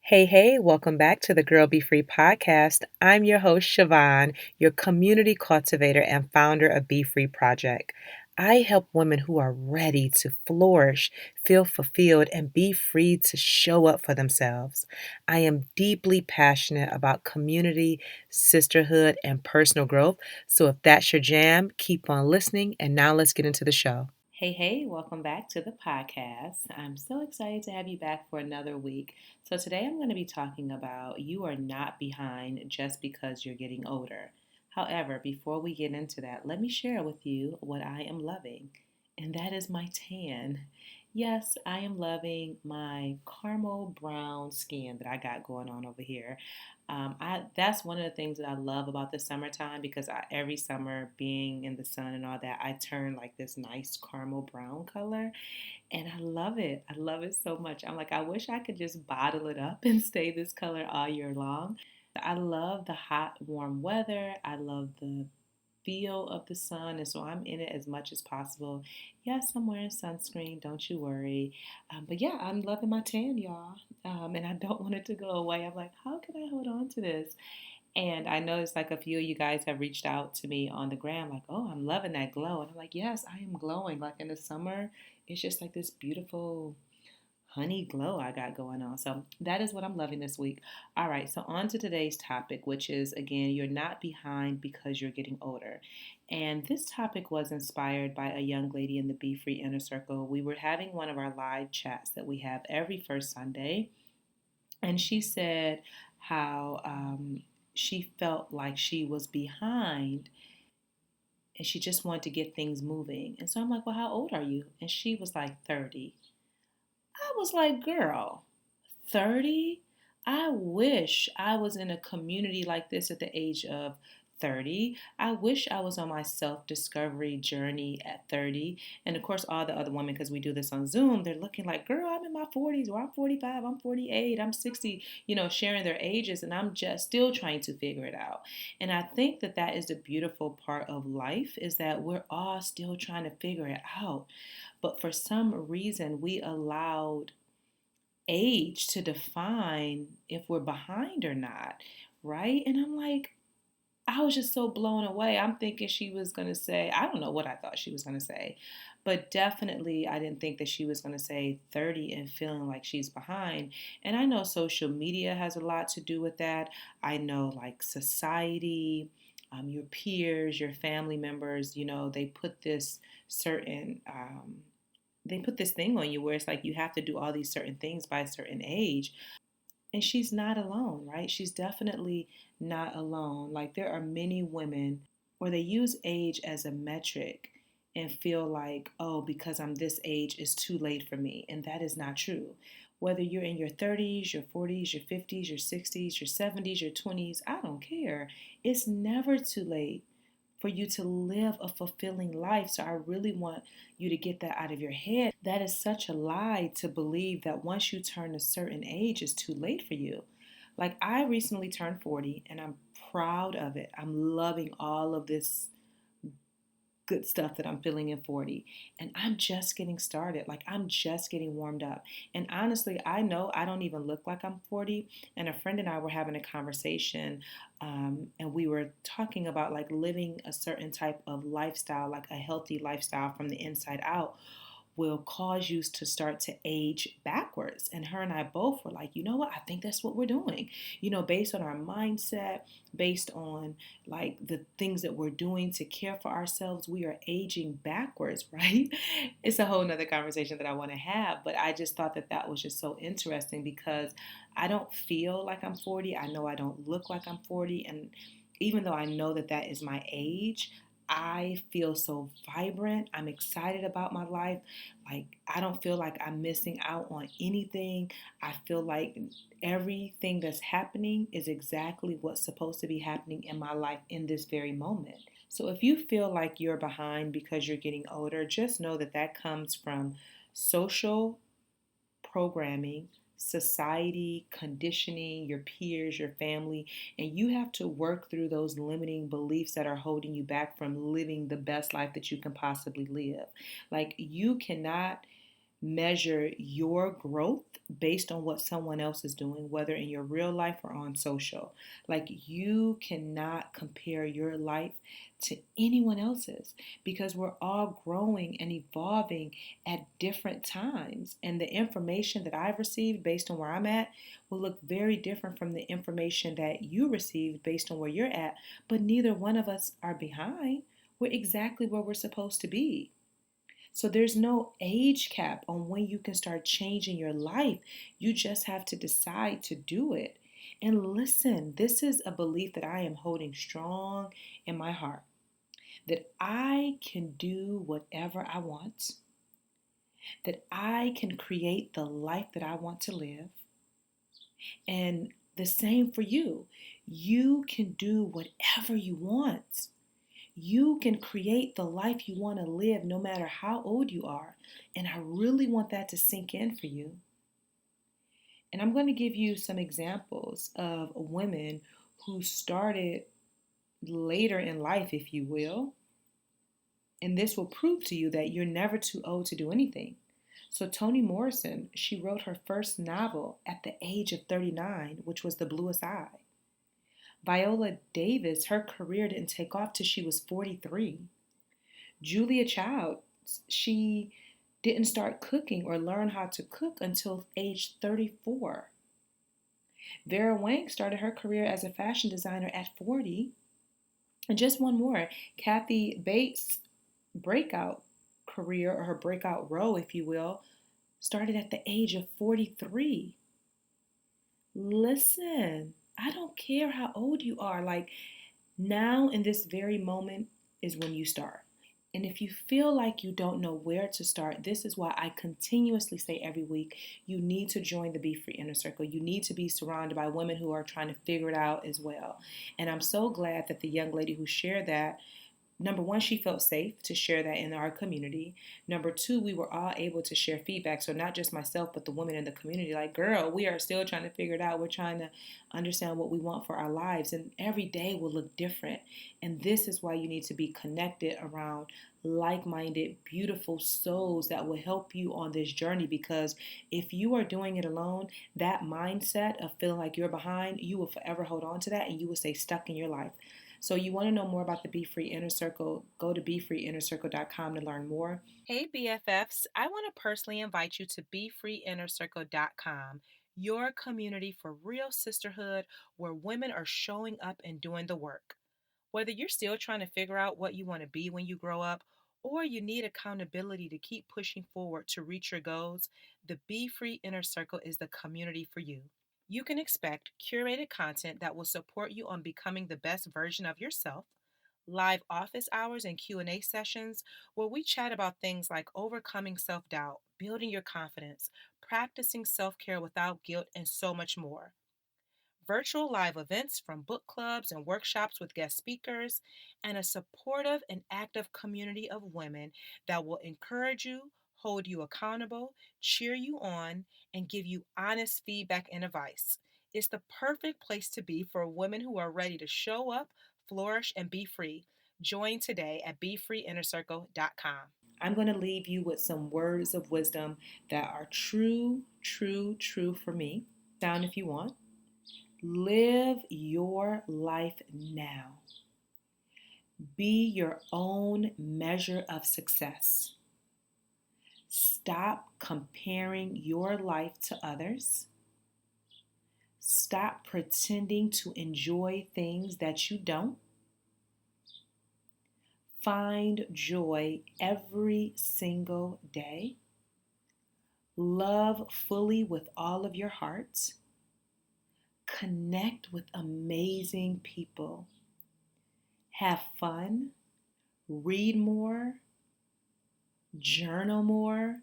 Hey, welcome back to the Girl Be Free podcast. I'm your host, Siobhan, your community cultivator and founder of Be Free Project. I help women who are ready to flourish, feel fulfilled, and be free to show up for themselves. I am deeply passionate about community, sisterhood, and personal growth. So if that's your jam, keep on listening. And now let's get into the show. Hey, welcome back to the podcast. I'm so excited to have you back for another week. So, today I'm going to be talking about you are not behind just because you're getting older. However, before we get into that, let me share with you what I am loving, and that is my tan. Yes, I am loving my caramel brown skin that I got going on over here. That's one of the things that I love about the summertime because every summer being in the sun and all that, I turn like this nice caramel brown color, and I love it. I love it so much. I'm like, I wish I could just bottle it up and stay this color all year long. I love the hot, warm weather. I love the feel of the sun, and so I'm in it as much as possible. Yes, I'm wearing sunscreen, don't you worry. But yeah, I'm loving my tan, y'all, and I don't want it to go away. I'm like, how can I hold on to this? And I noticed like a few of you guys have reached out to me on the gram, like, oh, I'm loving that glow. And I'm like, yes, I am glowing. Like in the summer, it's just like this beautiful honey glow I got going on. So that is what I'm loving this week. All right, so on to today's topic, which is again, you're not behind because you're getting older. And this topic was inspired by a young lady in the Be Free Inner Circle. We were having one of our live chats that we have every first Sunday. And she said how she felt like she was behind and she just wanted to get things moving. And so I'm like, well, how old are you? And she was like 30. I was like, girl, 30? I wish I was in a community like this at the age of 30. I wish I was on my self discovery journey at 30. And of course, all the other women, because we do this on Zoom, they're looking like, girl, I'm in my 40s, or I'm 45, I'm 48, I'm 60, sharing their ages. And I'm just still trying to figure it out. And I think that that is the beautiful part of life is that we're all still trying to figure it out. But for some reason, we allowed age to define if we're behind or not, right? And I'm like, I was just so blown away. I'm thinking she was going to say, I don't know what I thought she was going to say, but definitely I didn't think that she was going to say 30 and feeling like she's behind. And I know social media has a lot to do with that. I know like society, your peers, your family members, they put this certain they put this thing on you where it's like you have to do all these certain things by a certain age. And she's not alone, right? She's definitely not alone. Like there are many women where they use age as a metric and feel like, oh, because I'm this age, it's too late for me. And that is not true. Whether you're in your 30s, your 40s, your 50s, your 60s, your 70s, your 20s, I don't care. It's never too late for you to live a fulfilling life. So I really want you to get that out of your head. That is such a lie to believe that once you turn a certain age, it's too late for you. Like I recently turned 40 and I'm proud of it. I'm loving all of this good stuff that I'm feeling in 40. And I'm just getting started. Like I'm just getting warmed up. And honestly, I know I don't even look like I'm 40. And a friend and I were having a conversation and we were talking about like living a certain type of lifestyle, like a healthy lifestyle from the inside out will cause you to start to age backwards. And her and I both were like, you know what? I think that's what we're doing. Based on our mindset, based on like the things that we're doing to care for ourselves, we are aging backwards, right? It's a whole nother conversation that I want to have, but I just thought that that was just so interesting because I don't feel like I'm 40. I know I don't look like I'm 40. And even though I know that that is my age, I feel so vibrant. I'm excited about my life. Like, I don't feel like I'm missing out on anything. I feel like everything that's happening is exactly what's supposed to be happening in my life in this very moment. So, if you feel like you're behind because you're getting older, just know that that comes from social programming, society, conditioning, your peers, your family, and you have to work through those limiting beliefs that are holding you back from living the best life that you can possibly live. Like you cannot measure your growth based on what someone else is doing, whether in your real life or on social. Like, you cannot compare your life to anyone else's because we're all growing and evolving at different times. And the information that I've received based on where I'm at will look very different from the information that you received based on where you're at. But neither one of us are behind. We're exactly where we're supposed to be. So there's no age cap on when you can start changing your life. You just have to decide to do it. And listen, this is a belief that I am holding strong in my heart, that I can do whatever I want, that I can create the life that I want to live. And the same for you. You can do whatever you want. You can create the life you want to live no matter how old you are. And I really want that to sink in for you. And I'm going to give you some examples of women who started later in life, if you will. And this will prove to you that you're never too old to do anything. So Toni Morrison, she wrote her first novel at the age of 39, which was The Bluest Eye. Viola Davis, her career didn't take off till she was 43. Julia Childs, she didn't start cooking or learn how to cook until age 34. Vera Wang started her career as a fashion designer at 40. And just one more, Kathy Bates' breakout career, or her breakout role, if you will, started at the age of 43. Listen, I don't care how old you are. Like, now in this very moment is when you start. And if you feel like you don't know where to start, this is why I continuously say every week, you need to join the Be Free Inner Circle. You need to be surrounded by women who are trying to figure it out as well. And I'm so glad that the young lady who shared that, number one, she felt safe to share that in our community. Number two, we were all able to share feedback. So not just myself, but the women in the community. Like, girl, we are still trying to figure it out. We're trying to understand what we want for our lives. And every day will look different. And this is why you need to be connected around like-minded, beautiful souls that will help you on this journey. Because if you are doing it alone, that mindset of feeling like you're behind, you will forever hold on to that and you will stay stuck in your life. So you want to know more about the Be Free Inner Circle, go to BeFreeInnerCircle.com to learn more. Hey BFFs, I want to personally invite you to BeFreeInnerCircle.com, your community for real sisterhood where women are showing up and doing the work. Whether you're still trying to figure out what you want to be when you grow up, or you need accountability to keep pushing forward to reach your goals, the Be Free Inner Circle is the community for you. You can expect curated content that will support you on becoming the best version of yourself, live office hours and Q&A sessions where we chat about things like overcoming self-doubt, building your confidence, practicing self-care without guilt, and so much more. Virtual live events from book clubs and workshops with guest speakers, and a supportive and active community of women that will encourage you, hold you accountable, cheer you on, and give you honest feedback and advice. It's the perfect place to be for women who are ready to show up, flourish, and be free. Join today at BeFreeInnerCircle.com. I'm going to leave you with some words of wisdom that are true, true, true for me. Down if you want. Live your life now. Be your own measure of success. Stop comparing your life to others. Stop pretending to enjoy things that you don't. Find joy every single day. Love fully with all of your heart. Connect with amazing people. Have fun. Read more. Journal more.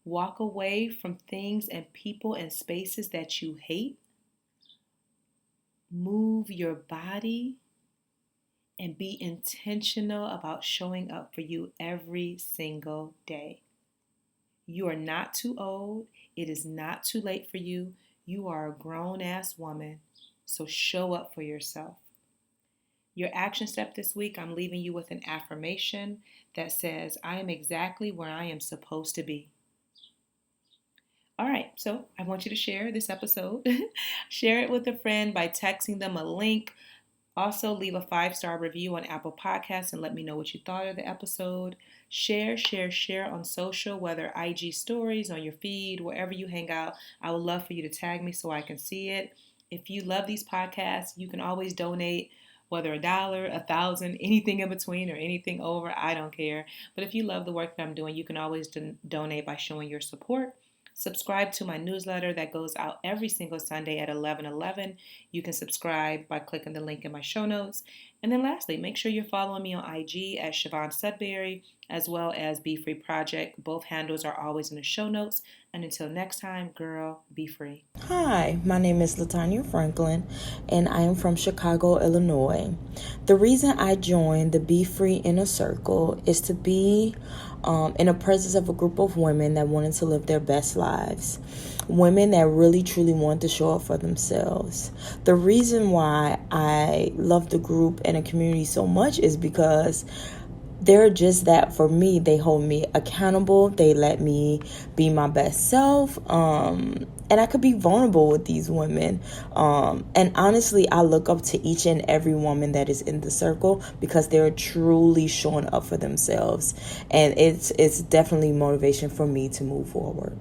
Walk away from things and people and spaces that you hate. Move your body and be intentional about showing up for you every single day. You are not too old. It is not too late for you. You are a grown-ass woman, so show up for yourself. Your action step this week, I'm leaving you with an affirmation that says, I am exactly where I am supposed to be. All right, so I want you to share this episode. Share it with a friend by texting them a link. Also, leave a 5-star review on Apple Podcasts and let me know what you thought of the episode. Share on social, whether IG stories, on your feed, wherever you hang out. I would love for you to tag me so I can see it. If you love these podcasts, you can always donate, whether $1, 1,000, anything in between or anything over. I don't care. But if you love the work that I'm doing, you can always donate by showing your support. Subscribe to my newsletter that goes out every single Sunday at 11:11. You can subscribe by clicking the link in my show notes. And then lastly, make sure you're following me on IG at Siobhan Sudbury, as well as Be Free Project. Both handles are always in the show notes. And until next time, girl, be free. Hi, my name is Latonya Franklin, and I am from Chicago, Illinois. The reason I joined the Be Free Inner Circle is to be in the presence of a group of women that wanted to live their best lives. Women that really truly want to show up for themselves. The reason why I love the group and the community so much is because they're just that for me. They hold me accountable. They let me be my best self. And I could be vulnerable with these women. And honestly, I look up to each and every woman that is in the circle because they're truly showing up for themselves. And it's definitely motivation for me to move forward.